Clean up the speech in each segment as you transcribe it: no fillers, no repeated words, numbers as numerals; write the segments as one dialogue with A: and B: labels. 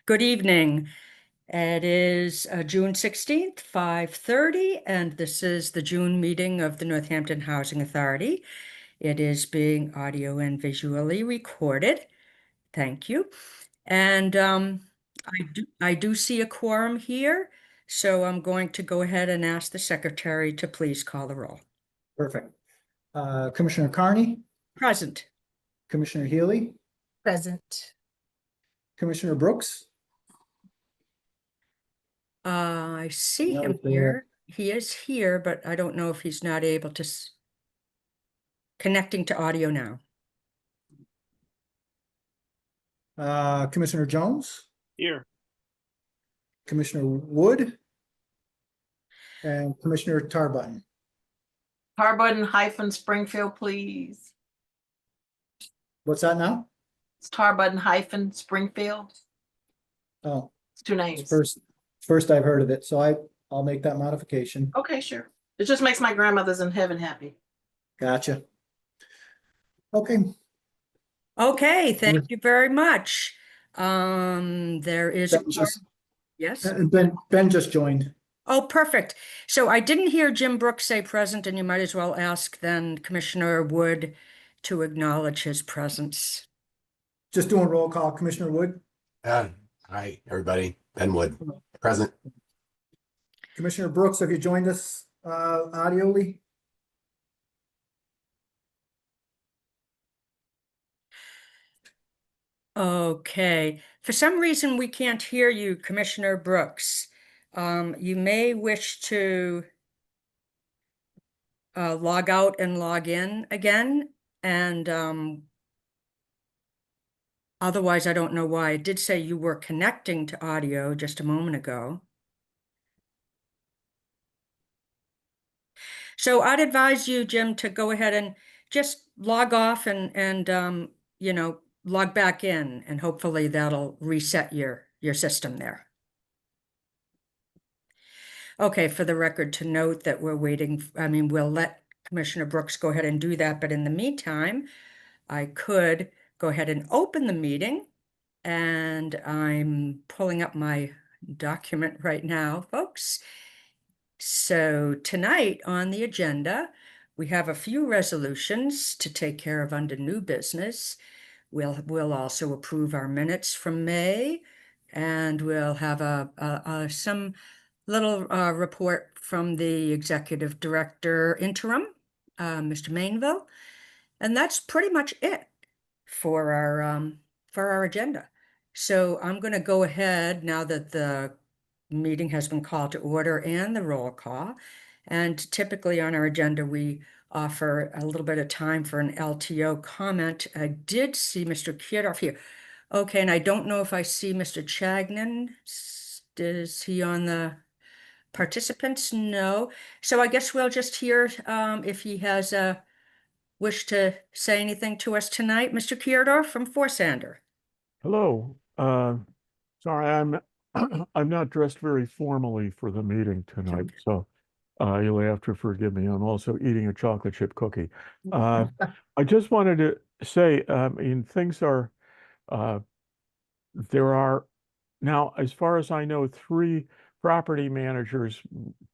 A: Good evening. It is June 16th, 5:30, and this is the June meeting of the Northampton Housing Authority. It is being audio and visually recorded. Thank you. And I do see a quorum here, so I'm going to go ahead and ask the secretary to please call the roll.
B: Perfect. Commissioner Carney,
A: Present.
B: Commissioner Healy,
C: Present.
B: Commissioner Brooks.
A: I see
B: Right
A: him
B: there.
A: here. He is here, but I don't know if he's not able to connecting to audio now.
B: Commissioner Jones,
D: Here.
B: Commissioner Wood, and Commissioner Tarbutton.
C: Tarbutton - Springfield, please.
B: What's that now?
C: It's Tarbutton - Springfield.
B: Oh,
C: It's two
B: it's
C: names.
B: first I've heard of it, so I'll make that modification.
C: Okay, sure. It just makes my grandmothers in heaven happy.
B: Gotcha. Okay,
A: Okay, thank you very much. There is, yes.
B: and Ben just joined.
A: Oh, perfect. So I didn't hear Jim Brooks say present, and you might as well ask then Commissioner Wood to acknowledge his presence.
B: Just doing roll call. Commissioner Wood,
E: Hi, everybody. Ben Wood, present.
B: Commissioner Brooks, have you joined us audioly?
A: Okay, for some reason we can't hear you, Commissioner Brooks. You may wish to log out and log in again, and otherwise I don't know why. It did say you were connecting to audio just a moment ago. So I'd advise you, Jim, to go ahead and just log off and log back in, and hopefully that'll reset your system there. Okay, for the record, to note that we're waiting, we'll let Commissioner Brooks go ahead and do that, but in the meantime, I could go ahead and open the meeting, and I'm pulling up my document right now, folks. So tonight on the agenda, we have a few resolutions to take care of under new business. We'll also approve our minutes from May, and we'll have some little report from the executive director interim, Mr. Mainville, and that's pretty much it for our agenda. So I'm going to go ahead now that the meeting has been called to order and the roll call. And typically on our agenda, we offer a little bit of time for an LTO comment. I did see Mr. Kierdoff here. Okay, and I don't know if I see Mr. Chagnon. Is he on the participants? No. So I guess we'll just hear if he has a wish to say anything to us tonight. Mr. Kierdoff from Forsander.
D: Hello. Sorry, I'm not dressed very formally for the meeting tonight, so you'll have to forgive me. I'm also eating a chocolate chip cookie. I just wanted to say, things are, there are now, as far as I know, 3 property managers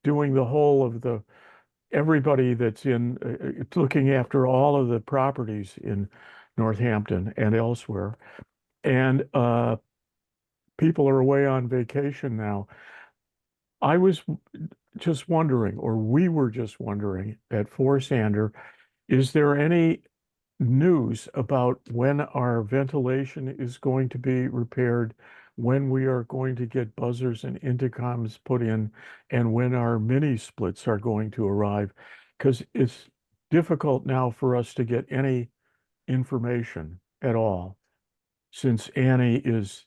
D: doing the whole of everybody that's looking after all of the properties in Northampton and elsewhere. And people are away on vacation now. I was just wondering, or we were just wondering at Forsander, is there any news about when our ventilation is going to be repaired, when we are going to get buzzers and intercoms put in, and when our mini splits are going to arrive? Because it's difficult now for us to get any information at all, since Annie is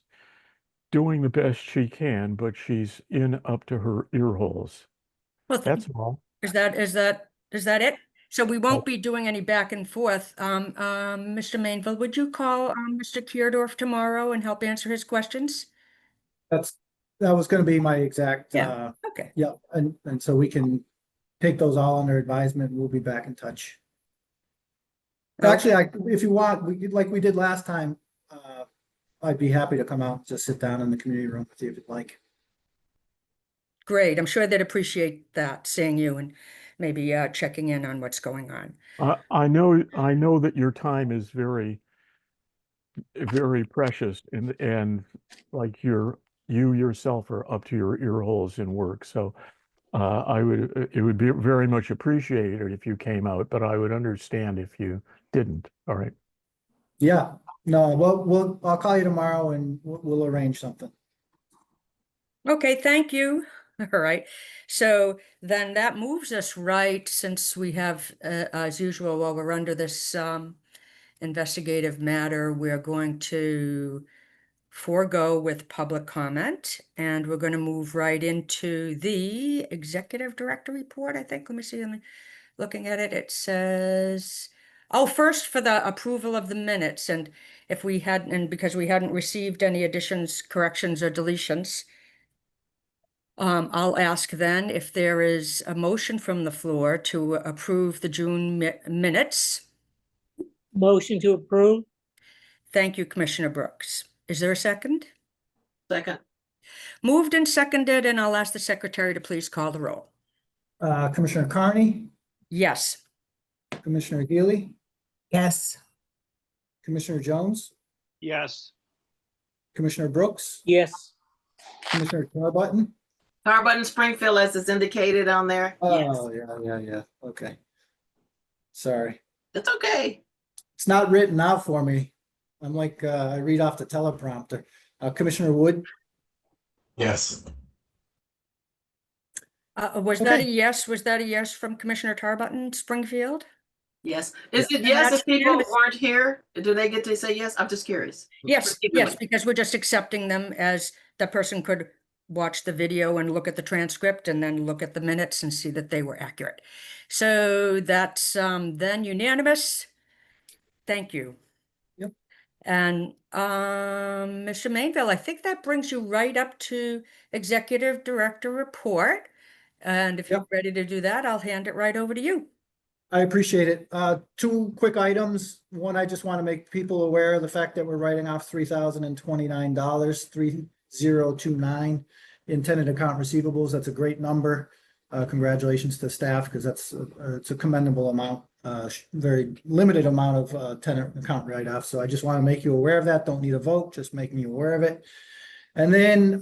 D: doing the best she can, but she's in up to her ear holes.
A: Well,
D: That's all.
A: Is that it? So we won't be doing any back and forth. Mr. Mainville, would you call Mr. Kierdorf tomorrow and help answer his questions?
B: That was going to be my exact.
A: Okay.
B: Yeah, and so we can take those all under advisement, and we'll be back in touch. Actually, if you want, like we did last time, I'd be happy to come out and just sit down in the community room with you if you'd like.
A: Great. I'm sure they'd appreciate that, seeing you and maybe checking in on what's going on.
D: I know that your time is very, very precious and like you yourself are up to your ear holes in work. So it would be very much appreciated if you came out, but I would understand if you didn't. All right.
B: Yeah, no, I'll call you tomorrow and we'll arrange something.
A: Okay, thank you. All right. So then that moves us right, since we have, as usual, while we're under this investigative matter, we're going to forego with public comment, and we're going to move right into the executive director report, I think. Let me see, looking at it, it says, oh, first for the approval of the minutes, and if we hadn't, and because we hadn't received any additions, corrections, or deletions, I'll ask then if there is a motion from the floor to approve the June minutes.
F: Motion to approve?
A: Thank you, Commissioner Brooks. Is there a second?
C: Second.
A: Moved and seconded, and I'll ask the secretary to please call the roll.
B: Commissioner Carney,
A: Yes.
B: Commissioner Healy,
F: Yes.
B: Commissioner Jones,
G: Yes.
B: Commissioner Brooks,
F: Yes.
B: Commissioner Tarbutton.
C: Tarbutton Springfield, as is indicated on there. Yes.
B: Oh, yeah. Okay. Sorry.
C: It's okay.
B: It's not written out for me. I'm like, I read off the teleprompter. Commissioner Wood,
E: Yes.
A: Was that a
B: Okay.
A: yes? Was that a yes from Commissioner Tarbutton Springfield?
C: Yes. Is it
A: And
C: yes
A: that's
C: if people
A: unanimous.
C: weren't here? Do they get to say yes? I'm just curious.
A: Yes,
C: Forgive
A: yes,
C: me.
A: because we're just accepting them as the person could watch the video and look at the transcript and then look at the minutes and see that they were accurate. So that's then unanimous. Thank you.
B: Yep.
A: And Mr. Mainville, I think that brings you right up to Executive Director report. And if you're
B: Yep.
A: ready to do that, I'll hand it right over to you.
B: I appreciate it. Two quick items. One, I just want to make people aware of the fact that we're writing off $3,029, 3029 in tenant account receivables. That's a great number. Congratulations to staff, because it's a commendable amount, very limited amount of tenant account write-off. So I just want to make you aware of that. Don't need a vote, just making you aware of it. And then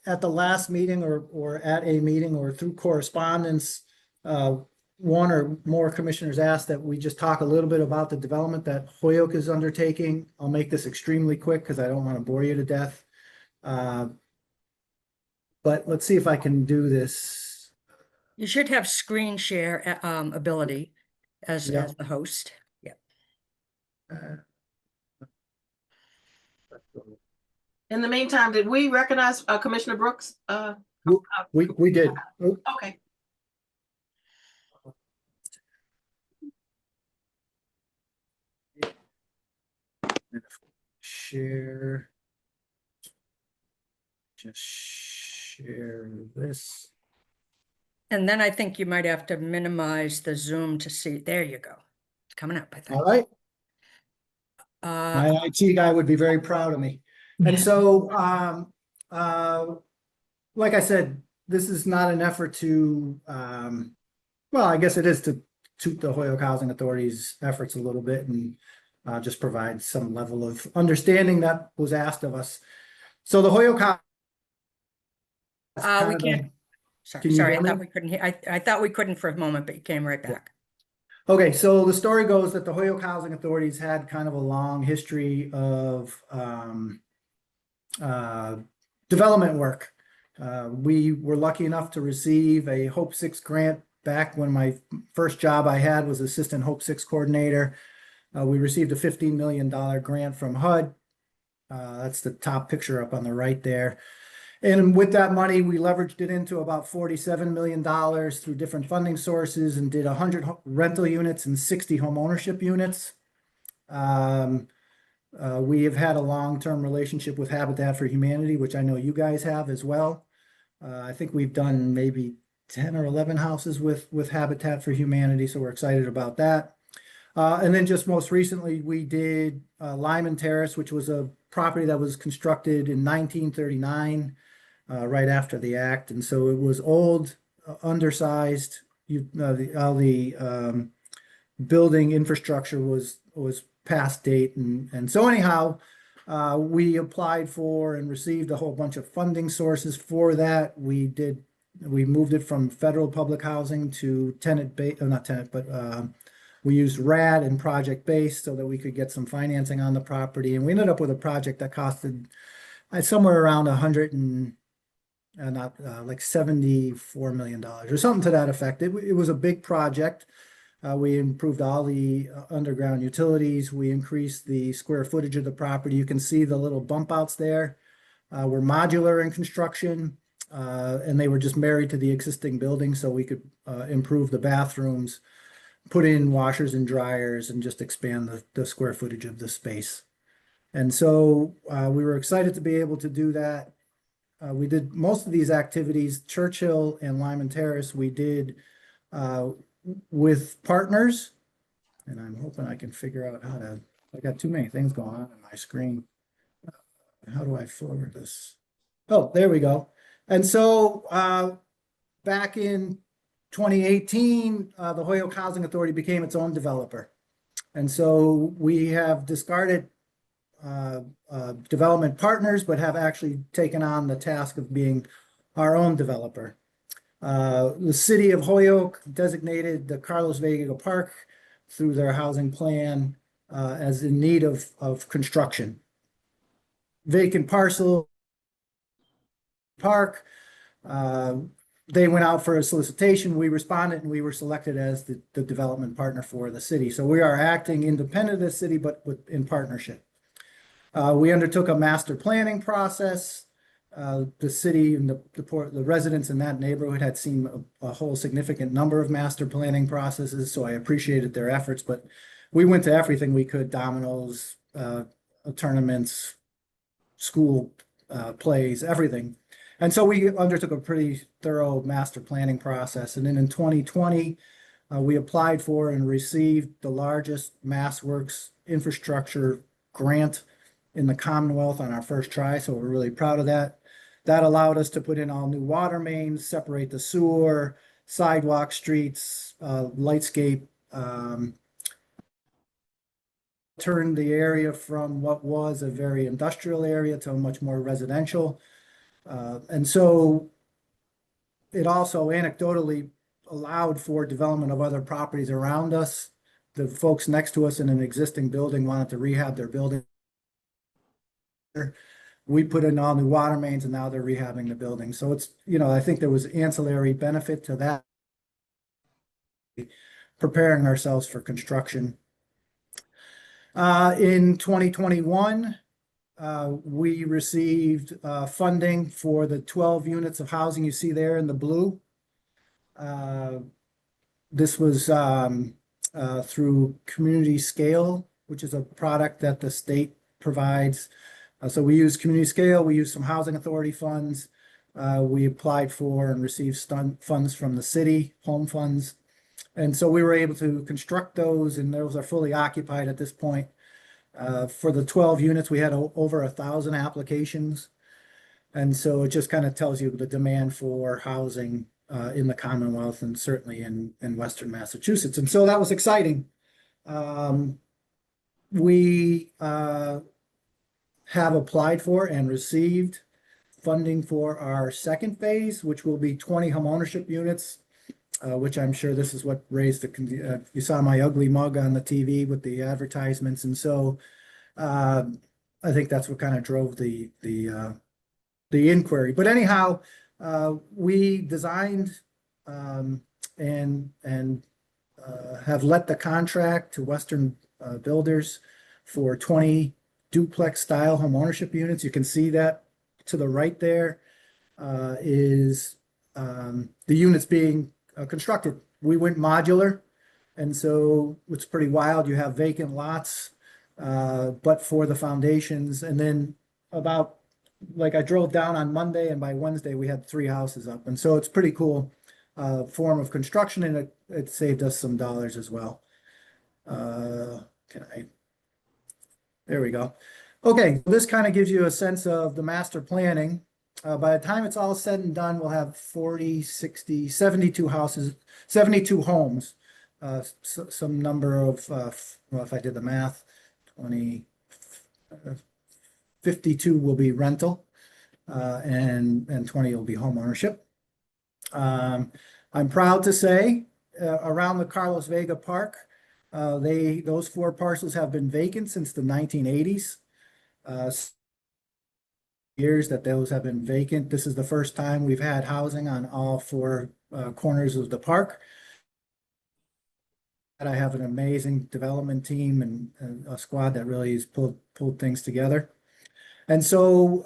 B: at the last meeting or at a meeting or through correspondence, one or more commissioners asked that we just talk a little bit about the development that Holyoke is undertaking. I'll make this extremely quick because I don't want to bore you to death. But let's see if I can do this.
A: You should have screen share ability as
B: Yeah.
A: the host. Yeah.
C: In the meantime, did we recognize Commissioner Brooks?
B: We did. Oh,
C: Okay.
B: share. Just share this.
A: And then I think you might have to minimize the Zoom to see. There you go. It's coming up, I think.
B: All right.
A: Uh,
B: My IT guy would be very proud of me. And so, like I said, this is not an effort to, well, I guess it is to toot the Holyoke Housing Authority's efforts a little bit and just provide some level of understanding that was asked of us. So the Holyoke
A: we can't. Sorry,
B: Can you
A: sorry,
B: hear
A: I thought
B: me?
A: we couldn't hear. I thought we couldn't for a moment, but you came right back.
B: Okay, so the story goes that the Holyoke Housing Authority's had kind of a long history of development work. We were lucky enough to receive a Hope 6 grant back when my first job I had was Assistant Hope 6 Coordinator. We received a $15 million grant from HUD. That's the top picture up on the right there. And with that money, we leveraged it into about $47 million through different funding sources and did 100 rental units and 60 home ownership units. We have had a long-term relationship with Habitat for Humanity, which I know you guys have as well. I think we've done maybe 10 or 11 houses with Habitat for Humanity, so we're excited about that. And then just most recently, we did Lyman Terrace, which was a property that was constructed in 1939, right after the act. And so it was old, undersized. All the building infrastructure was past date. And so anyhow, we applied for and received a whole bunch of funding sources for that. We moved it from federal public housing to not tenant, but we used RAD and project based so that we could get some financing on the property. And we ended up with a project that costed somewhere around like $74 million or something to that effect. It was a big project. We improved all the underground utilities. We increased the square footage of the property. You can see the little bump outs there. Were modular in construction, and they were just married to the existing building, so we could improve the bathrooms, put in washers and dryers, and just expand the square footage of the space. And so we were excited to be able to do that. We did most of these activities, Churchill and Lyman Terrace, we did with partners. And I'm hoping I can figure out I got too many things going on my screen. How do I forward this? Oh, there we go. And so back in 2018, the Holyoke Housing Authority became its own developer. And so we have discarded development partners, but have actually taken on the task of being our own developer. The city of Holyoke designated the Carlos Vega Park through their housing plan as in need of construction. Vacant parcel park. They went out for a solicitation. We responded, and we were selected as the development partner for the city. So we are acting independent of the city, but in partnership. We undertook a master planning process. The city and the residents in that neighborhood had seen a whole significant number of master planning processes, so I appreciated their efforts. But we went to everything we could: dominoes, tournaments, school plays, everything. And so we undertook a pretty thorough master planning process. And then in 2020, we applied for and received the largest MassWorks infrastructure grant in the Commonwealth on our first try. So we're really proud of that. That allowed us to put in all new water mains, separate the sewer, sidewalk, streets, lightscape, turn the area from what was a very industrial area to a much more residential. And so it also anecdotally allowed for development of other properties around us. The folks next to us in an existing building wanted to rehab their building. We put in all new water mains, and now they're rehabbing the building. So it's, I think there was ancillary benefit to that, preparing ourselves for construction. In 2021, we received funding for the 12 units of housing you see there in the blue. This was through Community Scale, which is a product that the state provides. So we use Community Scale, we use some Housing Authority funds. We applied for and received funds from the city, home funds. And so we were able to construct those, and those are fully occupied at this point. For the 12 units, we had over 1,000 applications. And so it just kind of tells you the demand for housing in the Commonwealth, and certainly in Western Massachusetts. And so that was exciting. We have applied for and received funding for our second phase, which will be 20 homeownership units, which I'm sure this is what raised you saw my ugly mug on the TV with the advertisements. And so I think that's what kind of drove the inquiry. But anyhow, we designed and have let the contract to Western Builders for 20 duplex style homeownership units. You can see that to the right there is the units being constructed. We went modular, and so it's pretty wild. You have vacant lots, but for the foundations, and then I drove down on Monday, and by Wednesday we had 3 houses up, and so it's pretty cool form of construction, and it saved us some dollars as well. There we go. Okay, this kind of gives you a sense of the master planning. By the time it's all said and done, we'll have 40, 60, 72 houses, 72 homes. Some number of, well, if I did the math, 20, 52 will be rental, and 20 will be home ownership. I'm proud to say, around the Carlos Vega Park, those 4 parcels have been vacant since the 1980s. Years that those have been vacant. This is the first time we've had housing on all 4 corners of the park. And I have an amazing development team and a squad that really has pulled things together. And so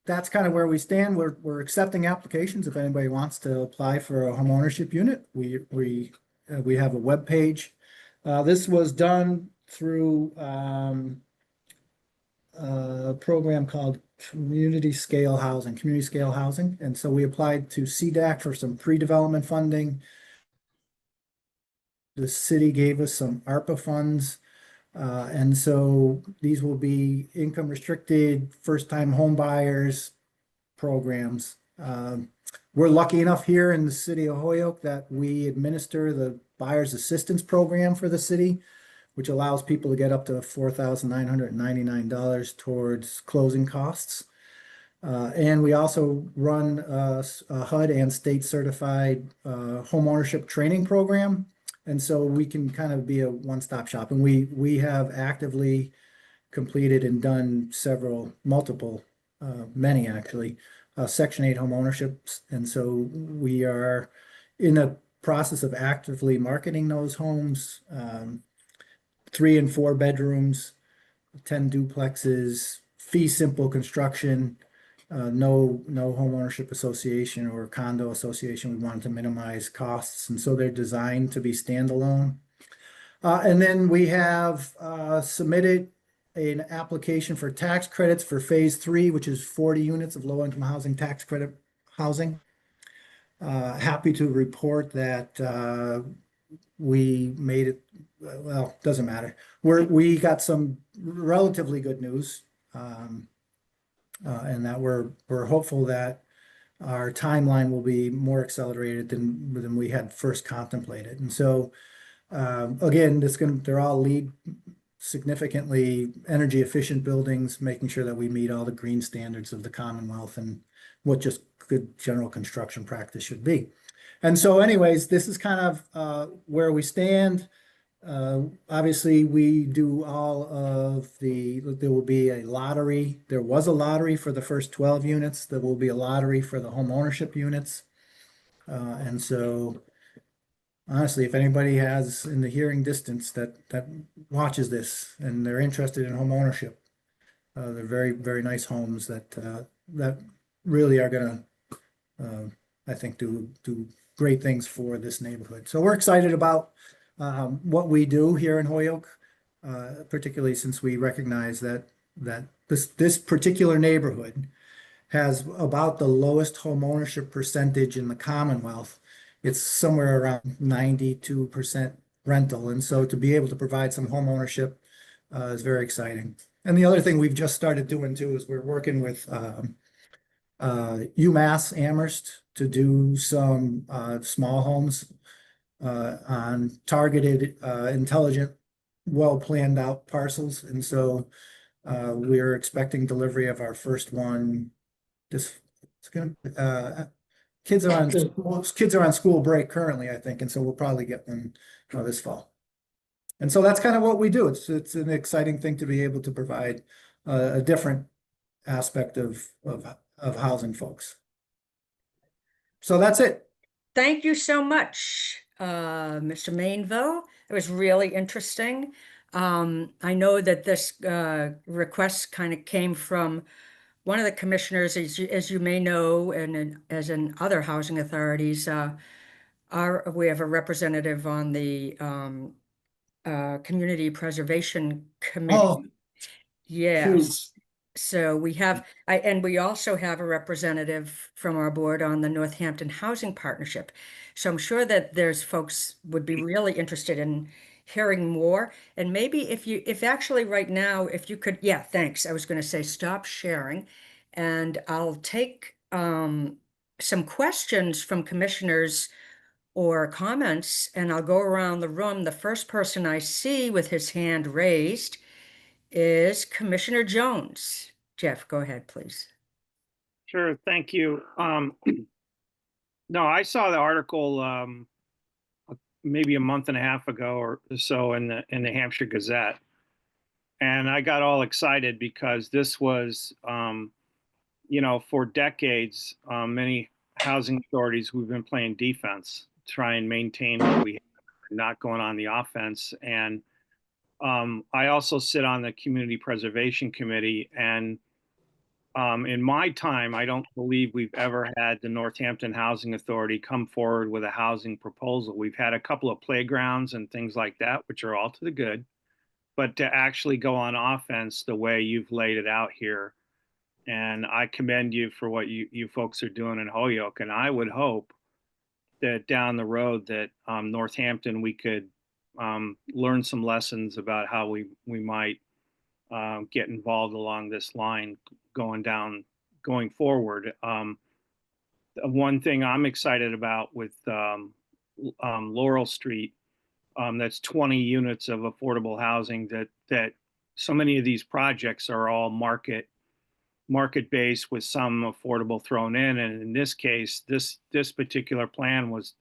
B: that's kind of where we stand. We're accepting applications if anybody wants to apply for a homeownership unit. We have a web page. This was done through a program called community scale housing. And so we applied to CDAC for some pre-development funding. The city gave us some ARPA funds. And so these will be income restricted, first-time home buyers programs. We're lucky enough here in the city of Holyoke that we administer the buyer's assistance program for the city, which allows people to get up to $4,999 towards closing costs. And we also run a HUD and state certified homeownership training program. And so we can kind of be a one-stop shop. And we have actively completed and done multiple, many actually, Section 8 homeownerships. And so we are in the process of actively marketing those homes. 3 and 4 bedrooms, 10 duplexes, fee simple construction, no homeownership association or condo association. We wanted to minimize costs, and so they're designed to be standalone. And then we have submitted an application for tax credits for phase 3, which is 40 units of low-income housing tax credit housing. Happy to report that we made it. Well, doesn't matter. We got some relatively good news, and that we're hopeful that our timeline will be more accelerated than we had first contemplated. And so, again, they're all LEED significantly energy efficient buildings, making sure that we meet all the green standards of the Commonwealth and what just good general construction practice should be. And so anyways, this is kind of where we stand. Obviously, we do there will be a lottery. There was a lottery for the first 12 units. There will be a lottery for the home ownership units. And so honestly, if anybody has in the hearing distance that watches this and they're interested in home ownership, they're very, very nice homes that really are gonna, I think, do great things for this neighborhood. So we're excited about what we do here in Holyoke, particularly since we recognize that this particular neighborhood has about the lowest home ownership percentage in the Commonwealth. It's somewhere around 92% rental, and so to be able to provide some home ownership is very exciting. And the other thing we've just started doing too is we're working with UMass Amherst to do some small homes on targeted, intelligent, well-planned out parcels. And so we're expecting delivery of our first one. Kids are on school break currently, I think, and so we'll probably get them this fall. And so that's kind of what we do. It's an exciting thing to be able to provide a different aspect of housing folks. So that's it.
A: Thank you so much, Mr. Mainville. It was really interesting. I know that this request kind of came from one of the commissioners, as you may know, and as in other housing authorities, we have a representative on the Community Preservation Committee.
B: Oh,
A: Yes. So we have, and we also have a representative from our board on the Northampton Housing Partnership. So I'm sure that there's folks would be really interested in hearing more. And maybe if actually right now, if you could, yeah, thanks. I was going to say stop sharing, and I'll take some questions from commissioners or comments, and I'll go around the room. The first person I see with his hand raised is Commissioner Jones. Jeff, go ahead, please.
G: Sure, thank you. No, I saw the article maybe a month and a half ago or so in the Hampshire Gazette, and I got all excited because this was, for decades, many housing authorities we've been playing defense, try and maintain what we have, not going on the offense. And I also sit on the Community Preservation Committee, and in my time, I don't believe we've ever had the Northampton Housing Authority come forward with a housing proposal. We've had a couple of playgrounds and things like that, which are all to the good, but to actually go on offense the way you've laid it out here. And I commend you for what you folks are doing in Holyoke. And I would hope that down the road that Northampton, we could learn some lessons about how we might get involved along this line going forward. One thing I'm excited about with Laurel Street, that's 20 units of affordable housing, that so many of these projects are all market based with some affordable thrown in. And in this case, this particular plan was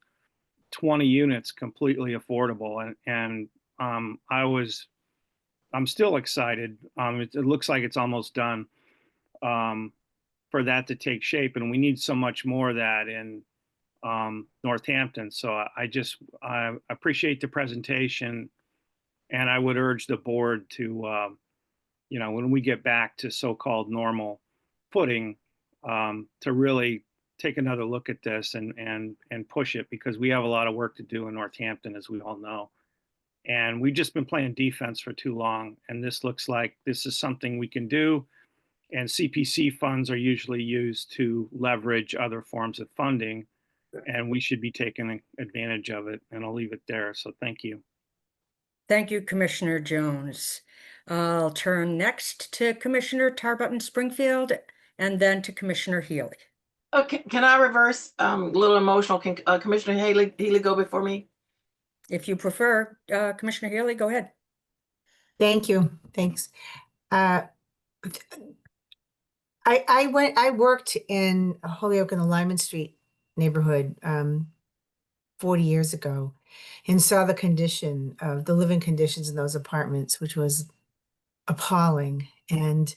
G: 20 units completely affordable. And I'm still excited. It looks like it's almost done for that to take shape. And we need so much more of that in Northampton. So I appreciate the presentation, and I would urge the board to, when we get back to so-called normal footing, to really take another look at this and push it, because we have a lot of work to do in Northampton, as we all know. And we've just been playing defense for too long. And this looks like this is something we can do. And CPC funds are usually used to leverage other forms of funding, and we should be taking advantage of it. And I'll leave it there. So thank you.
A: Thank you, Commissioner Jones. I'll turn next to Commissioner Tarbutton Springfield and then to Commissioner Healy.
C: Okay, can I reverse a little emotional? Can Commissioner Healy go before me?
A: If you prefer, Commissioner Healy, go ahead.
F: Thank you. Thanks. I worked in Holyoke in the Lyman Street neighborhood 40 years ago, and saw the condition of the living conditions in those apartments, which was appalling. And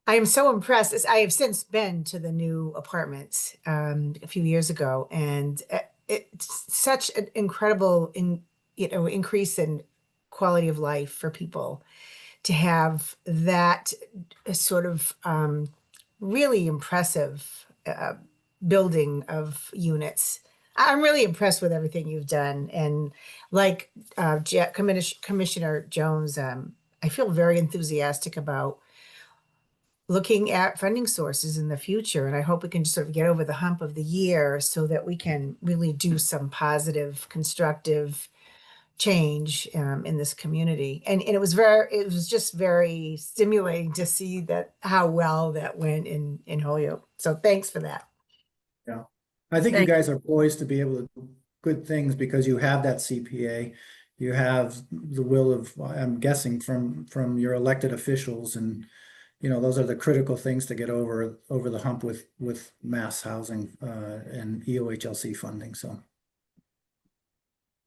F: I am so impressed. I have since been to the new apartments a few years ago, and it's such an incredible increase in quality of life for people to have that sort of really impressive building of units. I'm really impressed with everything you've done. And like Commissioner Jones, I feel very enthusiastic about looking at funding sources in the future. And I hope we can sort of get over the hump of the year so that we can really do some positive, constructive change in this community. And it was just very stimulating to see how well that went in Holyoke. So thanks for that.
B: Yeah, I think you guys are poised to be able to do good things because you have that CPA, you have the will of, I'm guessing, from your elected officials, and those are the critical things to get over the hump with mass housing and EOHLC funding. So.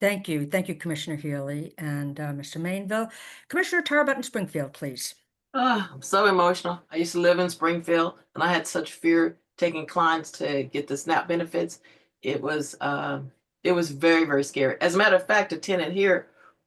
A: Thank you, Commissioner Healy and Mr. Mainville. Commissioner Tarbutton Springfield, please.
C: I'm so emotional. I used to live in Springfield, and I had such fear taking clients to get the SNAP benefits. It was very, very scary. As a matter of fact, a tenant here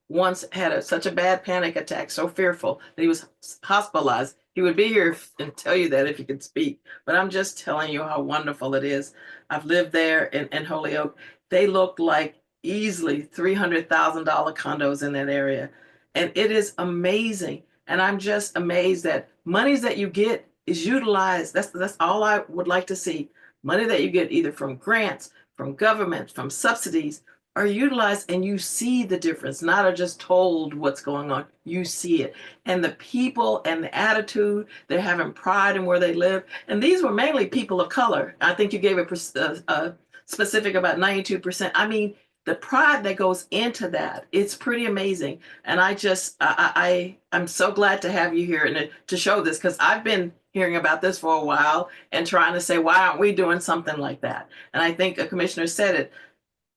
C: once had such a bad panic attack, so fearful that he was hospitalized. He would be here and tell you that if he could speak. But I'm just telling you how wonderful it is. I've lived there in Holyoke. They look like easily $300,000 condos in that area. And it is amazing. And I'm just amazed that monies that you get is utilized. That's all I would like to see. Money that you get either from grants, from government, from subsidies are utilized and you see the difference, not are just told what's going on. You see it. And the people and the attitude, they're having pride in where they live. And these were mainly people of color. I think you gave a specific about 92%. I mean, the pride that goes into that, it's pretty amazing. And I'm so glad to have you here and to show this, because I've been hearing about this for a while and trying to say, why aren't we doing something like that? And I think a commissioner said it,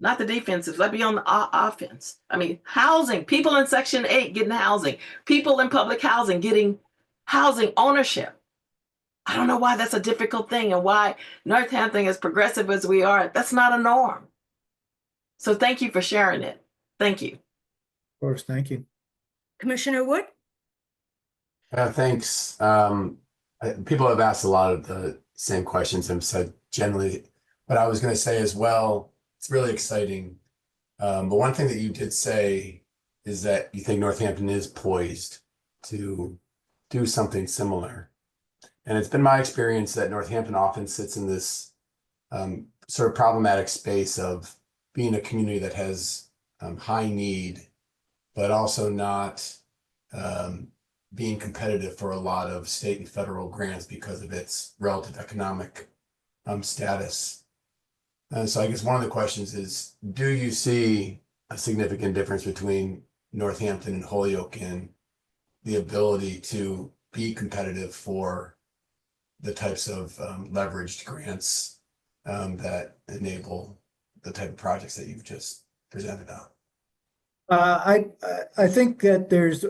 C: not the defensive, let be on the offense. I mean, housing, people in Section 8 getting housing, people in public housing getting housing ownership. I don't know why that's a difficult thing and why Northampton, as progressive as we are, that's not a norm. So thank you for sharing it. Thank you.
B: Of course, thank you.
A: Commissioner Wood?
E: Thanks. People have asked a lot of the same questions and said generally, but I was going to say as well, it's really exciting. But one thing that you did say is that you think Northampton is poised to do something similar. And it's been my experience that Northampton often sits in this sort of problematic space of being a community that has high need, but also not being competitive for a lot of state and federal grants because of its relative economic status. And so I guess one of the questions is, do you see a significant difference between Northampton and Holyoke in the ability to be competitive for the types of leveraged grants that enable the type of projects that you've just presented on?
B: I think that there's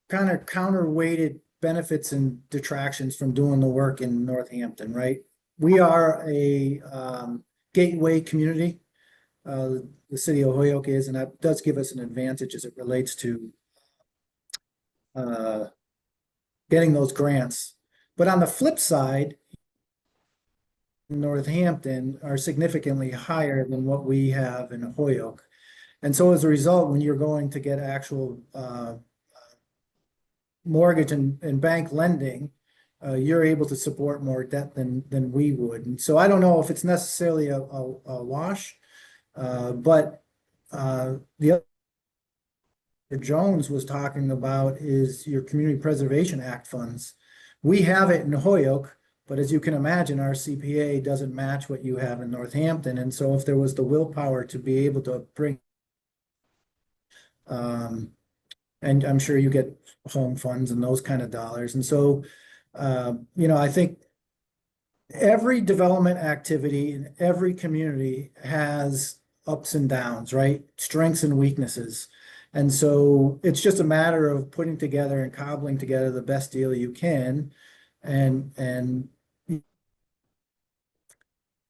B: kind of counterweighted benefits and detractions from doing the work in Northampton, right? We are a gateway community. The city of Holyoke is, and that does give us an advantage as it relates to getting those grants. But on the flip side, Northampton are significantly higher than what we have in Holyoke. And so as a result, when you're going to get actual mortgage and bank lending, you're able to support more debt than we would. And so I don't know if it's necessarily a wash, but the other Jones was talking about is your Community Preservation Act funds. We have it in Holyoke, but as you can imagine, our CPA doesn't match what you have in Northampton. And so if there was the willpower to be able to bring, and I'm sure you get home funds and those kind of dollars. And so, I think every development activity in every community has ups and downs, right? Strengths and weaknesses. And so it's just a matter of putting together and cobbling together the best deal you can. And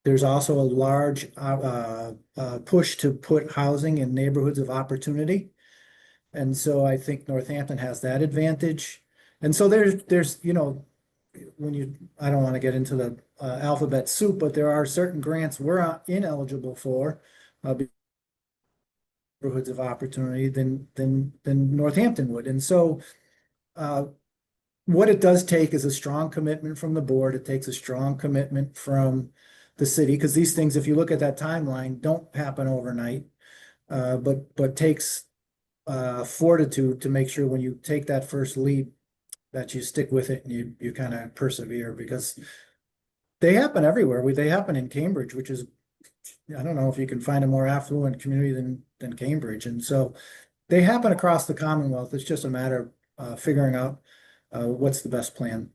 B: there's also a large push to put housing in neighborhoods of opportunity. And so I think Northampton has that advantage. And so there's I don't want to get into the alphabet soup, but there are certain grants we're ineligible for neighborhoods of opportunity than Northampton would. And so what it does take is a strong commitment from the board. It takes a strong commitment from the city, because these things, if you look at that timeline, don't happen overnight, but takes fortitude to make sure when you take that first leap that you stick with it and you kind of persevere, because they happen everywhere. They happen in Cambridge, which is, I don't know if you can find a more affluent community than Cambridge. And so they happen across the Commonwealth. It's just a matter of figuring out what's the best plan.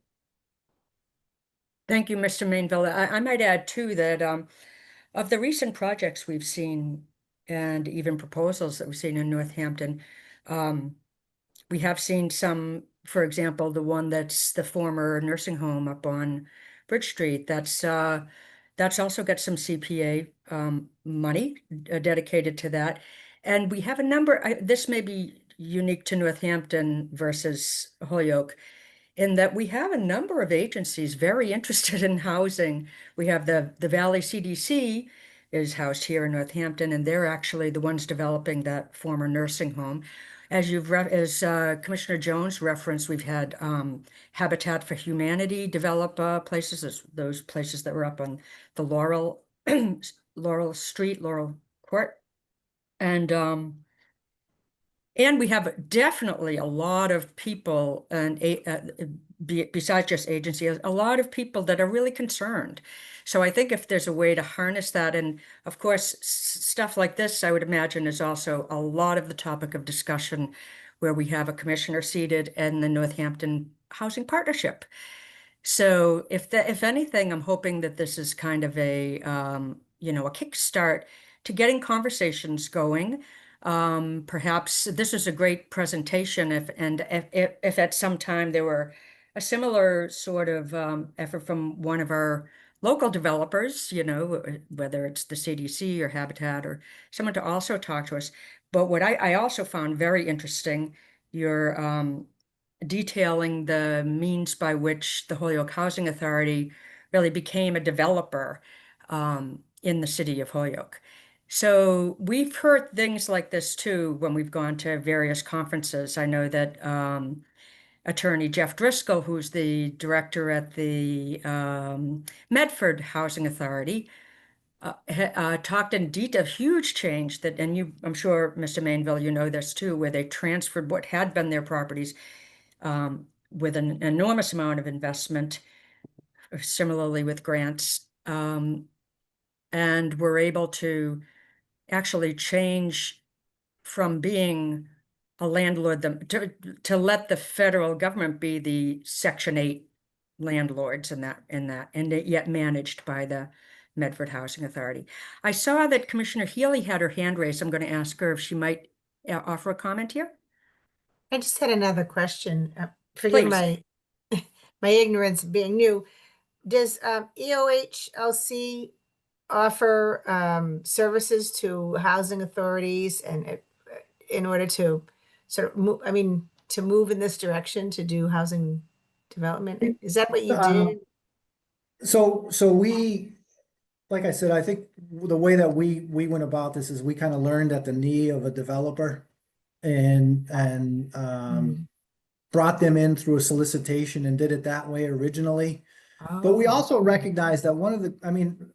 A: Thank you, Mr. Mainville. I might add too that of the recent projects we've seen and even proposals that we've seen in Northampton, we have seen some, for example, the one that's the former nursing home up on Bridge Street. That's also got some CPA money dedicated to that. And we have a number, this may be unique to Northampton versus Holyoke, in that we have a number of agencies very interested in housing. We have the Valley CDC is housed here in Northampton, and they're actually the ones developing that former nursing home. As Commissioner Jones referenced, we've had Habitat for Humanity develop places, those places that were up on the Laurel Street, Laurel court. And we have definitely a lot of people and besides just agency, a lot of people that are really concerned. So I think if there's a way to harness that, and of course, stuff like this, I would imagine is also a lot of the topic of discussion where we have a commissioner seated in the Northampton Housing Partnership. So if anything, I'm hoping that this is kind of a, you know, a kickstart to getting conversations going. Perhaps this was a great presentation if at some time there were a similar sort of effort from one of our local developers, you know, whether it's the CDC or Habitat or someone to also talk to us. But what I also found very interesting, your detailing the means by which the Holyoke Housing Authority really became a developer in the city of Holyoke. So we've heard things like this too when we've gone to various conferences. I know that attorney Jeff Driscoll, who's the director at the Medford Housing Authority, talked in detail, huge change that, and you, I'm sure, Mr. Mainville, you know this too, where they transferred what had been their properties with an enormous amount of investment, similarly with grants, and we're able to actually change from being a landlord to let the federal government be the Section 8 landlords in that and yet managed by the Medford Housing Authority. I saw that Commissioner Healy had her hand raised. I'm going to ask her if she might offer a comment here.
F: I just had another question. Forgive
A: Please.
F: my my ignorance being new. Does EOHLC offer services to housing authorities and in order to sort of move, I mean, to move in this direction to do housing development? Is that what you did?
B: So we, like I said, I think the way that we went about this is we kind of learned at the knee of a developer and brought them in through a solicitation and did it that way originally. But we
F: Oh.
B: also recognize that one of the, I mean,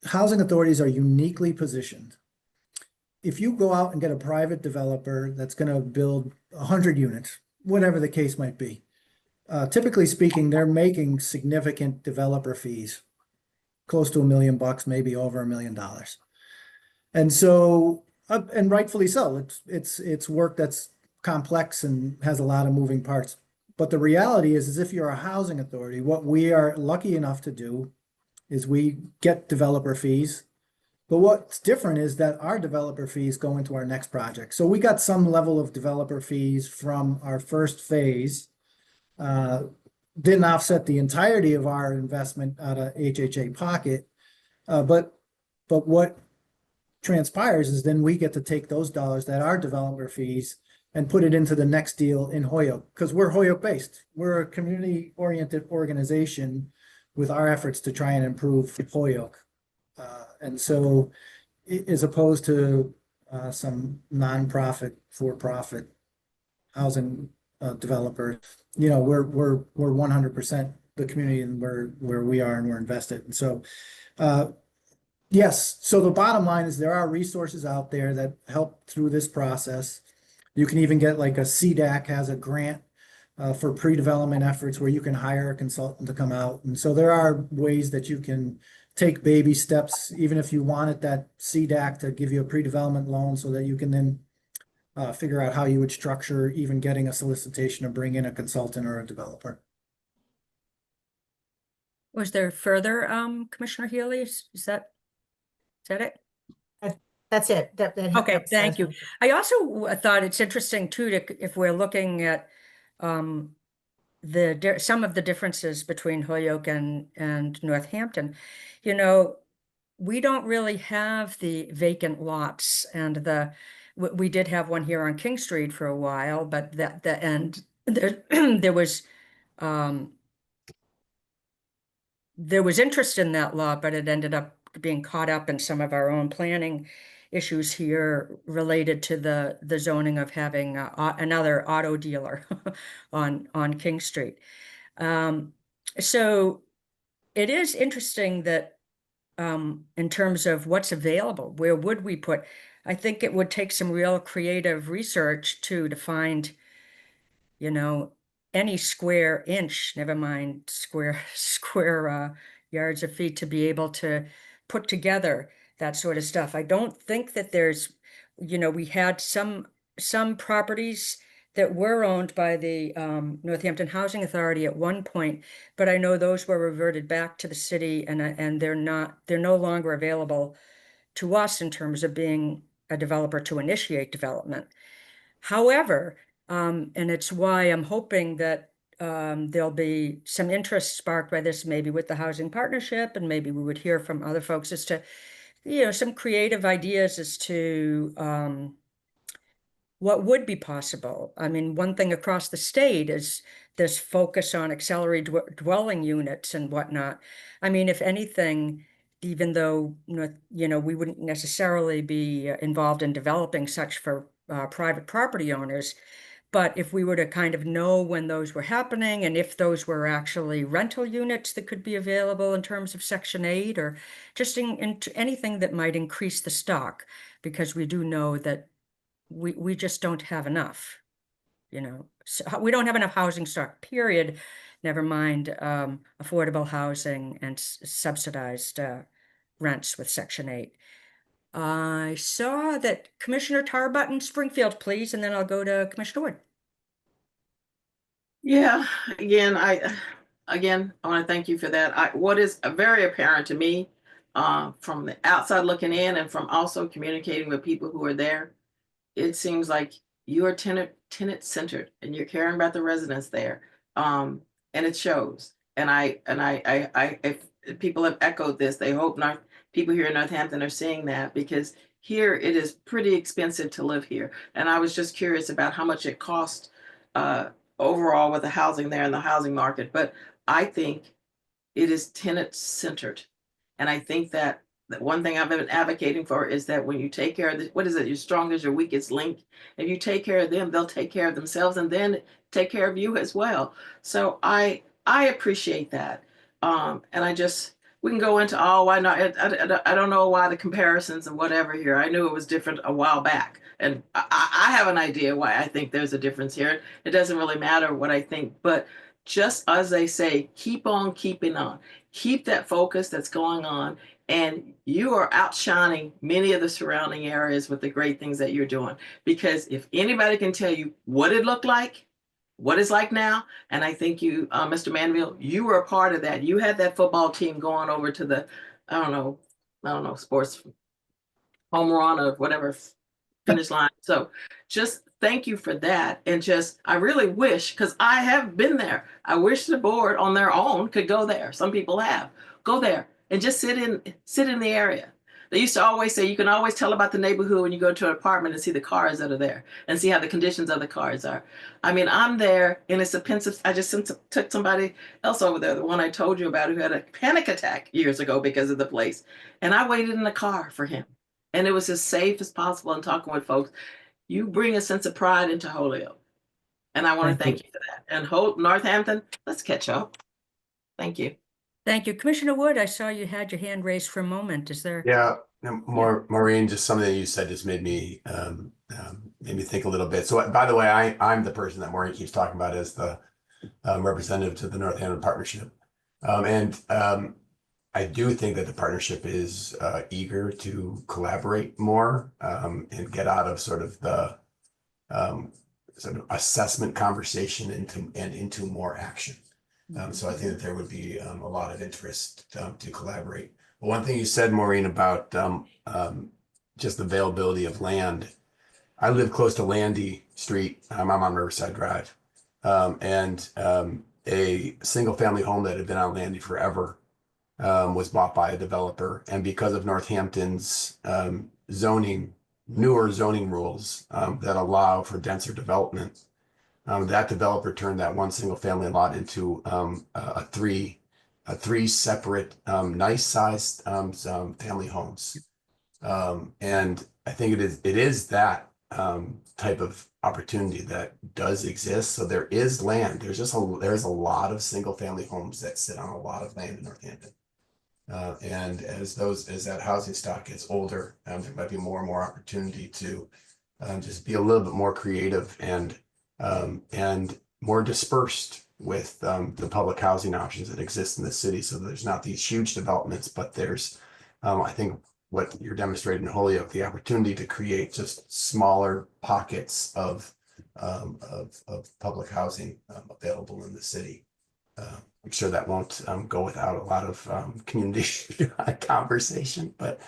B: housing authorities are uniquely positioned. If you go out and get a private developer that's going to build 100 units, whatever the case might be, typically speaking, they're making significant developer fees, close to $1 million, maybe over $1 million. And so, and rightfully so, it's work that's complex and has a lot of moving parts. But the reality is if you're a housing authority, what we are lucky enough to do is we get developer fees. But what's different is that our developer fees go into our next project. So we got some level of developer fees from our first phase. Didn't offset the entirety of our investment out of HHA pocket. But what transpires is then we get to take those dollars that are developer fees and put it into the next deal in Holyoke, because we're Holyoke based. We're a community oriented organization with our efforts to try and improve Holyoke. And so as opposed to some nonprofit, for-profit housing developer, you know, we're 100% the community and where we are and we're invested. And so yes, so the bottom line is there are resources out there that help through this process. You can even get like a CDAC has a grant for pre-development efforts where you can hire a consultant to come out. And so there are ways that you can take baby steps, even if you wanted that CDAC to give you a pre-development loan so that you can then figure out how you would structure even getting a solicitation to bring in a consultant or a developer.
A: Was there further, Commissioner Healy? Is that it?
F: That's it.
A: Okay, thank you. I also thought it's interesting too, if we're looking at some of the differences between Holyoke and Northampton, you know, we don't really have the vacant lots, and we did have one here on King Street for a while, but there was interest in that lot, but it ended up being caught up in some of our own planning issues here related to the zoning of having another auto dealer on King Street. So it is interesting that in terms of what's available, where would we put? I think it would take some real creative research to find, you know, any square inch, never mind square yards or feet, to be able to put together that sort of stuff. I don't think that there's, we had some properties that were owned by the Northampton Housing Authority at one point, but I know those were reverted back to the city, and they're no longer available to us in terms of being a developer to initiate development. However, and it's why I'm hoping that there'll be some interest sparked by this, maybe with the housing partnership, and maybe we would hear from other folks as to, some creative ideas as to what would be possible. I mean, one thing across the state is this focus on accelerated dwelling units and whatnot. I mean, if anything, even though, we wouldn't necessarily be involved in developing such for private property owners, but if we were to kind of know when those were happening and if those were actually rental units that could be available in terms of Section 8, or just in anything that might increase the stock, because we do know that we just don't have enough, So we don't have enough housing stock, period. Never mind affordable housing and subsidized rents with Section 8. I saw that Commissioner Tarbutton, Springfield, please, and then I'll go to Commissioner Wood.
C: Yeah, again, I want to thank you for that. What is very apparent to me, from the outside looking in and from also communicating with people who are there, it seems like you are tenant centered and you're caring about the residents there. And it shows. And if people have echoed this, they hope not people here in Northampton are seeing that, because here it is pretty expensive to live here. And I was just curious about how much it costs overall with the housing there in the housing market. But I think it is tenant centered. And I think that one thing I've been advocating for is that when you take care of what is it, your strongest, your weakest link, if you take care of them, they'll take care of themselves and then take care of you as well. So I appreciate that. And we can go into, why not? I don't know why the comparisons and whatever here. I knew it was different a while back. And I have an idea why I think there's a difference here. It doesn't really matter what I think, but just as they say, keep on keeping on. Keep that focus that's going on. And you are outshining many of the surrounding areas with the great things that you're doing. Because if anybody can tell you what it looked like, what it's like now, and I think you, Mr. Manville, you were a part of that. You had that football team going over to the, I don't know, sports home run or whatever finish line. So just thank you for that. And I really wish, because I have been there, I wish the board on their own could go there. Some people have. Go there and just sit in the area. They used to always say you can always tell about the neighborhood when you go to an apartment and see the cars that are there and see how the conditions of the cars are. I mean, I'm there and it's a pensive. I just took somebody else over there, the one I told you about, who had a panic attack years ago because of the place. And I waited in the car for him. And it was as safe as possible in talking with folks. You bring a sense of pride into Holyoke. And I want to thank you for that. And Northampton, let's catch up. Thank you.
A: Thank you. Commissioner Wood, I saw you had your hand raised for a moment. Is there?
E: Yeah, Maureen, just something that you said just made me think a little bit. So, by the way, I'm the person that Maureen keeps talking about as the representative to the Northampton Partnership. I do think that the partnership is eager to collaborate more and get out of sort of the sort of assessment conversation into more action. So I think that there would be a lot of interest to collaborate. But one thing you said, Maureen, about just the availability of land. I live close to Landy Street. I'm on Riverside Drive. And a single family home that had been on Landy forever was bought by a developer. And because of Northampton's newer zoning rules that allow for denser development, that developer turned that one single family lot into a three separate nice sized family homes. And I think it is that type of opportunity that does exist. So there is land. There's a lot of single family homes that sit on a lot of land in Northampton. And as that housing stock gets older, there might be more and more opportunity to just be a little bit more creative and more dispersed with the public housing options that exist in the city. So there's not these huge developments, but there's, I think, what you're demonstrating in Holyoke, the opportunity to create just smaller pockets of public housing available in the city. I'm sure that won't go without a lot of community conversation, but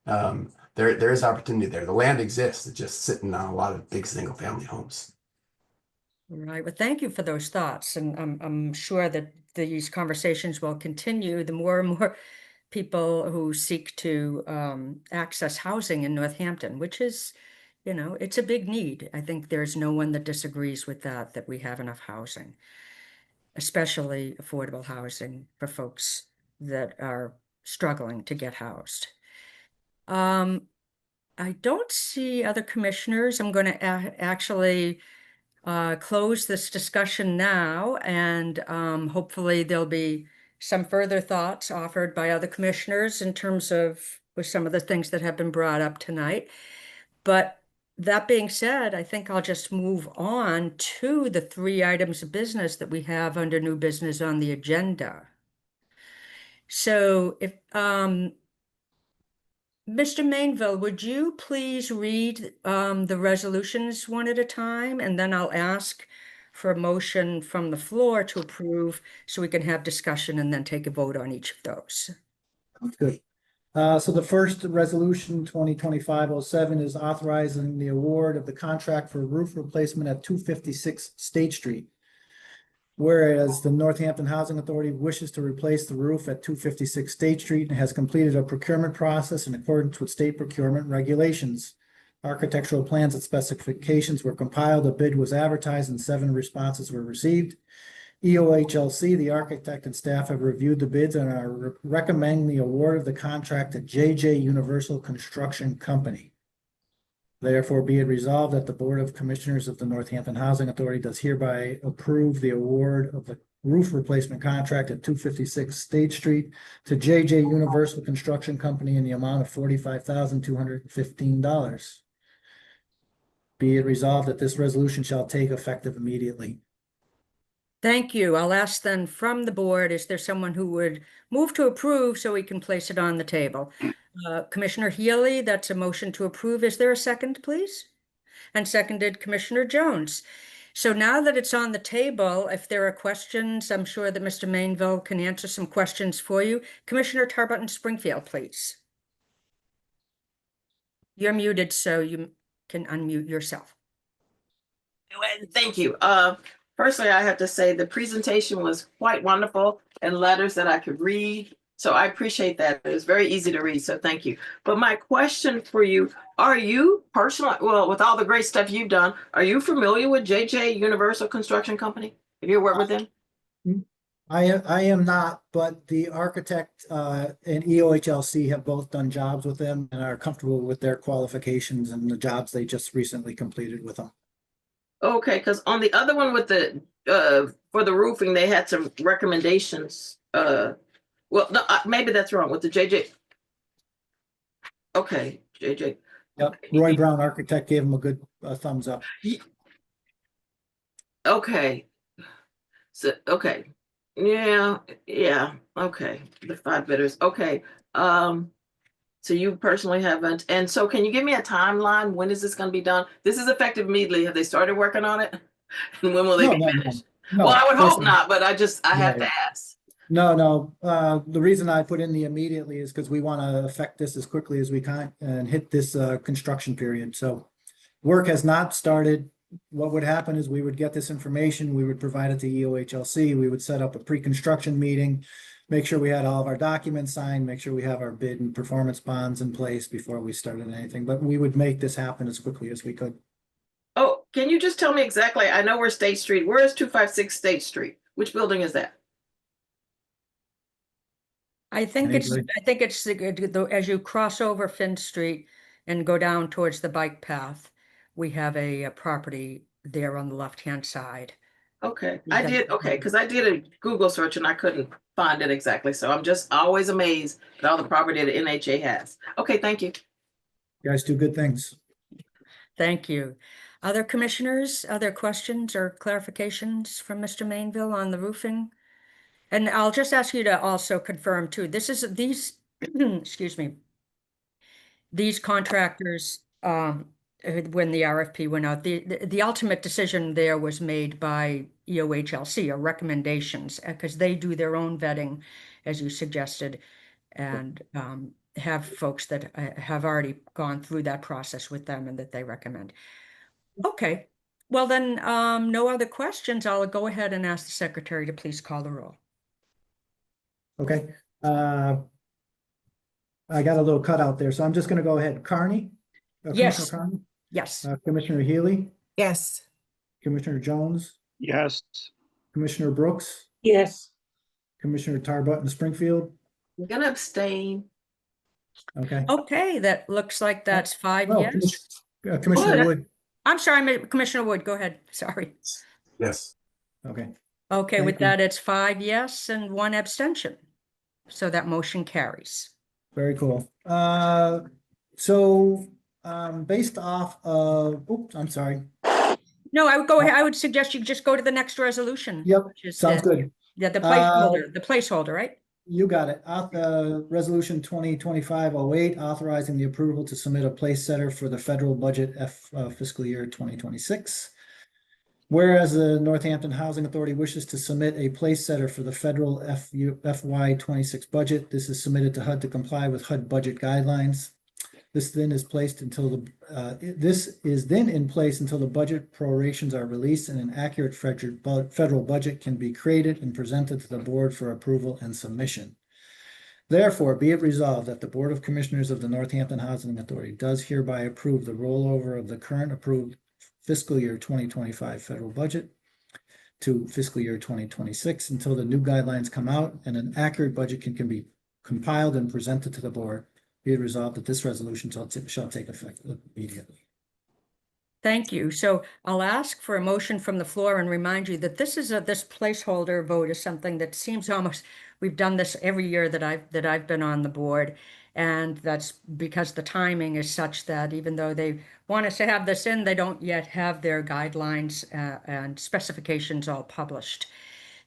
E: there is opportunity there. The land exists; it's just sitting on a lot of big single family homes.
A: Right. Well, thank you for those thoughts. And I'm sure that these conversations will continue. The more and more people who seek to access housing in Northampton, which is, it's a big need. I think there's no one that disagrees with that we have enough housing, especially affordable housing for folks that are struggling to get housed. I don't see other commissioners. I'm going to actually close this discussion now, and hopefully there'll be some further thoughts offered by other commissioners in terms of with some of the things that have been brought up tonight. But that being said, I think I'll just move on to the 3 items of business that we have under new business on the agenda. So if Mr. Mainville, would you please read the resolutions one at a time, and then I'll ask for a motion from the floor to approve so we can have discussion and then take a vote on each of those.
B: Good. So the first resolution 2025-07 is authorizing the award of the contract for roof replacement at 256 State Street. Whereas the Northampton Housing Authority wishes to replace the roof at 256 State Street and has completed a procurement process in accordance with state procurement regulations. Architectural plans and specifications were compiled, a bid was advertised, and 7 responses were received. EOHLC, the architect and staff have reviewed the bids and are recommending the award of the contract to JJ Universal Construction Company. Therefore, be it resolved that the Board of Commissioners of the Northampton Housing Authority does hereby approve the award of the roof replacement contract at 256 State Street to JJ Universal Construction Company in the amount of $45,215. Be it resolved that this resolution shall take effective immediately.
A: Thank you. I'll ask then from the board, is there someone who would move to approve so we can place it on the table? Commissioner Healy, that's a motion to approve. Is there a second, please? And seconded Commissioner Jones. So now that it's on the table, if there are questions, I'm sure that Mr. Mainville can answer some questions for you. Commissioner Tarbutton Springfield, please. You're muted, so you can unmute yourself.
C: Thank you. Firstly, I have to say the presentation was quite wonderful and letters that I could read. So I appreciate that. It was very easy to read. So thank you. But my question for you, are you personally, well, with all the great stuff you've done, are you familiar with JJ Universal Construction Company? Have you worked with them?
B: I am not, but the architect and EOHLC have both done jobs with them and are comfortable with their qualifications and the jobs they just recently completed with them.
C: Okay, because on the other one with the for the roofing, they had some recommendations. Well, no, maybe that's wrong with the JJ. Okay, JJ.
B: Yep. Roy Brown Architect gave him a good thumbs up.
C: Okay. So okay. Yeah. Okay. The 5 bidders. Okay. So you personally haven't, and so can you give me a timeline? When is this going to be done? This is effective immediately. Have they started working on it? And when will they be finished?
B: No,
C: well, I would hope
B: listen.
C: not, but I have to ask.
B: No. The reason I put in the immediately is because we want to affect this as quickly as we can and hit this construction period. So work has not started. What would happen is we would get this information, we would provide it to EOHLC, we would set up a pre-construction meeting, make sure we had all of our documents signed, make sure we have our bid and performance bonds in place before we started anything. But we would make this happen as quickly as we could.
C: Oh, can you just tell me exactly? I know where State Street. Where is 256 State Street? Which building is that?
A: I think it's as you cross over Finn Street and go down towards the bike path, we have a property there on the left-hand side.
C: Okay,
A: You
C: I
A: got
C: did,
A: it.
C: okay, because I did a Google search and I couldn't find it exactly. So I'm just always amazed at all the property that NHA has. Okay, thank you.
B: You guys do good things.
A: Thank you. Other commissioners, other questions or clarifications from Mr. Mainville on the roofing? And I'll just ask you to also confirm too, this is these, excuse me, these contractors, when the RFP went out, the ultimate decision there was made by EOHLC, or recommendations, because they do their own vetting, as you suggested, and have folks that have already gone through that process with them and that they recommend. Okay, well then, no other questions. I'll go ahead and ask the secretary to please call the roll.
B: Okay, I got a little cutout there, so I'm just gonna go ahead. Carney?
A: Yes.
B: Commissioner Carney?
A: Yes.
B: Commissioner Healy?
F: Yes.
B: Commissioner Jones?
G: Yes.
B: Commissioner Brooks?
F: Yes.
B: Commissioner Tarbutton Springfield?
C: I'm gonna abstain.
B: Okay.
A: Okay, that looks like that's 5
B: Oh,
A: yes.
B: Commissioner
C: Wood.
B: Wood?
A: I'm sorry, Commissioner Wood, go ahead. Sorry.
E: Yes.
B: Okay,
A: Okay,
B: Thank
A: with
B: you.
A: that, it's 5 yes and 1 abstention. So that motion carries.
B: very cool. So, based off of, oops, I'm sorry.
A: No, I would go ahead. I would suggest you just go to the next resolution.
B: Yep,
A: which is
B: sounds
A: the-
B: good.
A: Yeah, the placeholder, right?
B: You got it. Resolution 2025-08, authorizing the approval to submit a place setter for the federal budget fiscal year 2026. Whereas the Northampton Housing Authority wishes to submit a place setter for the federal FY 26 budget, this is submitted to HUD to comply with HUD budget guidelines. This then is placed until this is then in place until the budget prorations are released and an accurate federal budget can be created and presented to the board for approval and submission. Therefore, be it resolved that the Board of Commissioners of the Northampton Housing Authority does hereby approve the rollover of the current approved fiscal year 2025 federal budget to fiscal year 2026 until the new guidelines come out and an accurate budget can be compiled and presented to the board. Be it resolved that this resolution shall take effect immediately.
A: Thank you. So I'll ask for a motion from the floor and remind you that this placeholder vote is something that seems almost, we've done this every year that I've been on the board. And that's because the timing is such that even though they want us to have this in, they don't yet have their guidelines and specifications all published.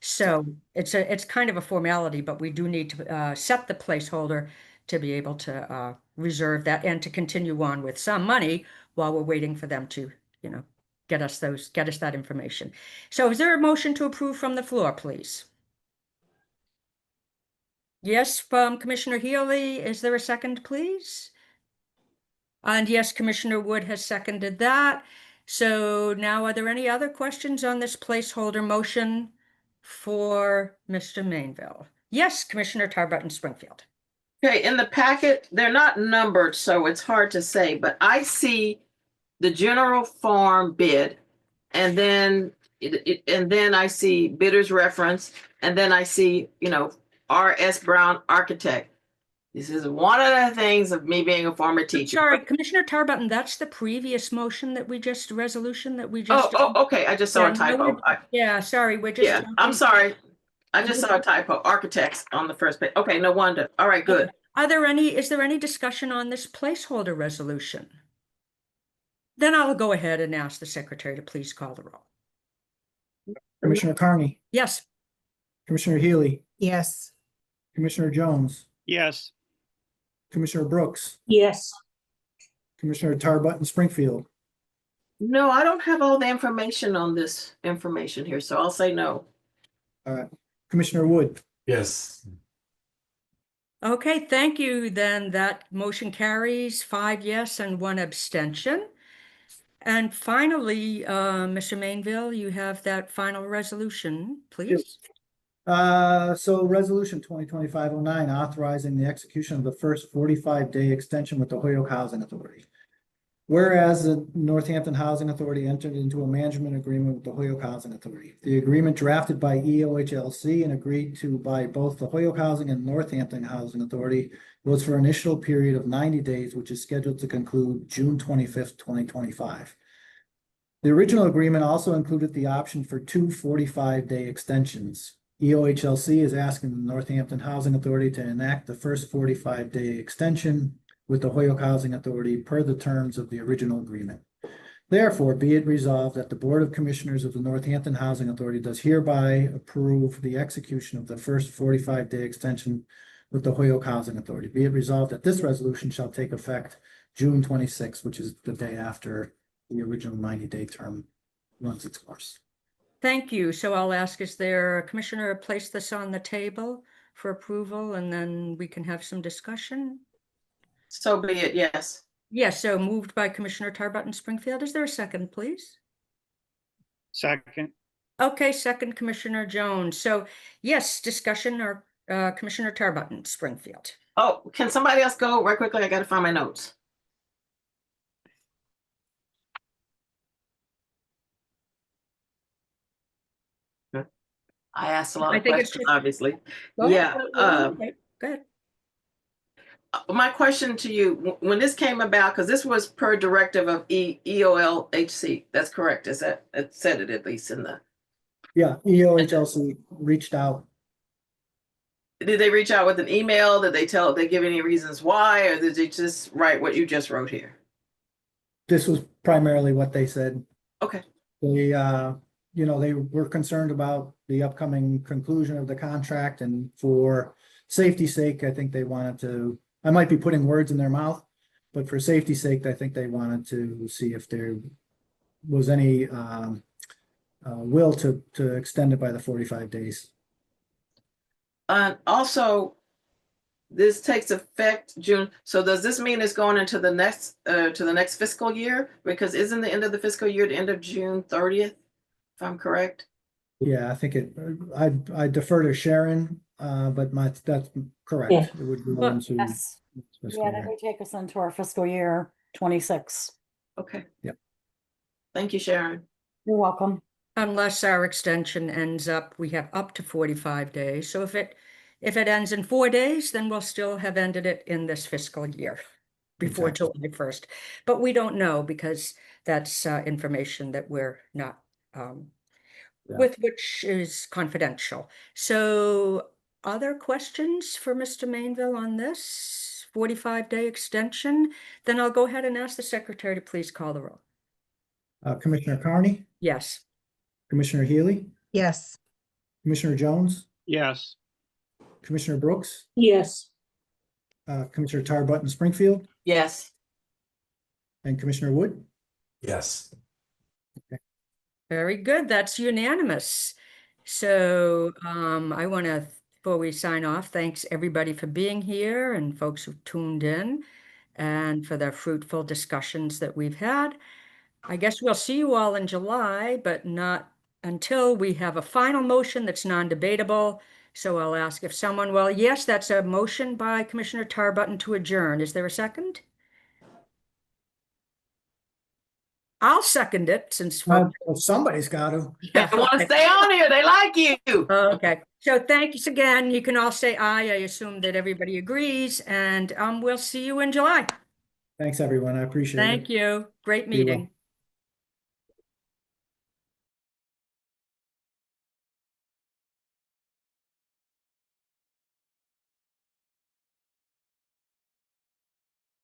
A: So it's kind of a formality, but we do need to set the placeholder to be able to reserve that and to continue on with some money while we're waiting for them to, get us that information. So is there a motion to approve from the floor, please? Yes, from Commissioner Healy. Is there a second, please? And yes, Commissioner Wood has seconded that. So now, are there any other questions on this placeholder motion for Mr. Mainville? Yes, Commissioner Tarbutton Springfield.
C: Okay, in the packet, they're not numbered, so it's hard to say, but I see the general farm bid, and then I see bidder's reference, and then I see, R.S. Brown Architect. This is one of the things of me being a former teacher.
A: Sorry, Commissioner Tarbutton, that's the previous motion resolution that we
C: Oh,
A: just.
C: okay, I just saw a typo.
A: Yeah, sorry, we're just.
C: Yeah, I'm sorry. I just saw a typo, architects on the first page. Okay, no wonder. All right, good.
A: Is there any discussion on this placeholder resolution? Then I'll go ahead and ask the secretary to please call the roll.
B: Commissioner Carney,
A: Yes.
B: Commissioner Healy,
F: Yes.
B: Commissioner Jones,
G: Yes.
B: Commissioner Brooks,
F: Yes.
B: Commissioner Tarbutton Springfield.
C: No, I don't have all the information on this information here, so I'll say no.
B: All right, Commissioner Wood.
E: Yes.
A: Okay, thank you. Then that motion carries 5 yes and 1 abstention. And finally, Mr. Mainville, you have that final resolution, please.
B: So resolution 2025-09, authorizing the execution of the first 45-day extension with the Holyoke Housing Authority. Whereas the Northampton Housing Authority entered into a management agreement with the Holyoke Housing Authority. The agreement drafted by EOHLC and agreed to by both the Holyoke Housing and Northampton Housing Authority was for an initial period of 90 days, which is scheduled to conclude June 25th, 2025. The original agreement also included the option for two 45-day extensions. EOHLC is asking the Northampton Housing Authority to enact the first 45-day extension with the Hoyoke Housing Authority per the terms of the original agreement. Therefore, be it resolved that the Board of Commissioners of the Northampton Housing Authority does hereby approve the execution of the first 45-day extension with the Hoyoke Housing Authority. Be it resolved that this resolution shall take effect June 26th, which is the day after the original 90-day term runs its course.
A: Thank you. So I'll ask, is there a commissioner to place this on the table for approval, and then we can have some discussion?
C: So be it, yes.
A: Yes, so moved by Commissioner Tarbutton Springfield. Is there a second, please?
G: Second.
A: Okay, second, Commissioner Jones. So yes, discussion, or Commissioner Tarbutton Springfield.
C: Oh, can somebody else go right quickly? I gotta find my notes. I asked a lot
A: I
C: of
A: think it's
C: questions,
A: just-
C: obviously.
A: Go ahead.
C: Yeah,
A: Okay, go ahead.
C: my question to you, when this came about, because this was per directive of EOLHC, that's correct, is that, it said it at least in the,
B: Yeah, EOHLC reached out.
C: did they reach out with an email? Did they give any reasons why, or did they just write what you just wrote here?
B: This was primarily what they said.
C: Okay,
B: They, they were concerned about the upcoming conclusion of the contract, and for safety's sake, I think they wanted to, I might be putting words in their mouth, but for safety's sake, I think they wanted to see if there was any will to extend it by the 45 days.
C: also, this takes effect June, so does this mean it's going into the next fiscal year? Because isn't the end of the fiscal year the end of June 30th, if I'm correct?
B: Yeah, I think I defer to Sharon, but that's correct.
H: Yeah.
B: It would go
A: Well,
B: into
H: Yes,
B: fiscal
H: yeah, that
B: year.
H: would take us into our fiscal year 26.
C: Okay.
B: Yep.
C: Thank you, Sharon.
H: You're welcome.
A: Unless our extension ends up, we have up to 45 days. So if it ends in 4 days, then we'll still have ended it in this fiscal year before
B: Exactly.
A: July 1st. But we don't know, because that's information that we're not, with which is confidential. So other questions for Mr. Mainville on this 45-day extension? Then I'll go ahead and ask the secretary to please call the roll.
B: Commissioner Carney,
A: Yes.
B: Commissioner Healy,
F: Yes.
B: Commissioner Jones,
G: Yes.
B: Commissioner Brooks,
H: Yes.
B: Commissioner Tarbutton Springfield,
C: Yes.
B: and Commissioner Wood.
E: Yes.
A: Very good. That's unanimous. So I want to, before we sign off, thanks everybody for being here and folks who tuned in, and for the fruitful discussions that we've had. I guess we'll see you all in July, but not until we have a final motion that's non-debatable. So I'll ask if someone, well, yes, that's a motion by Commissioner Tarbutton to adjourn. Is there a second? I'll second it, since folks.
B: Well, somebody's got to.
C: They want to stay on here. They like you.
A: Okay, so thanks again. You can all say aye. I assume that everybody agrees, and we'll see you in July.
B: Thanks, everyone. I appreciate it.
A: Thank you. Great
B: Be well.
A: meeting.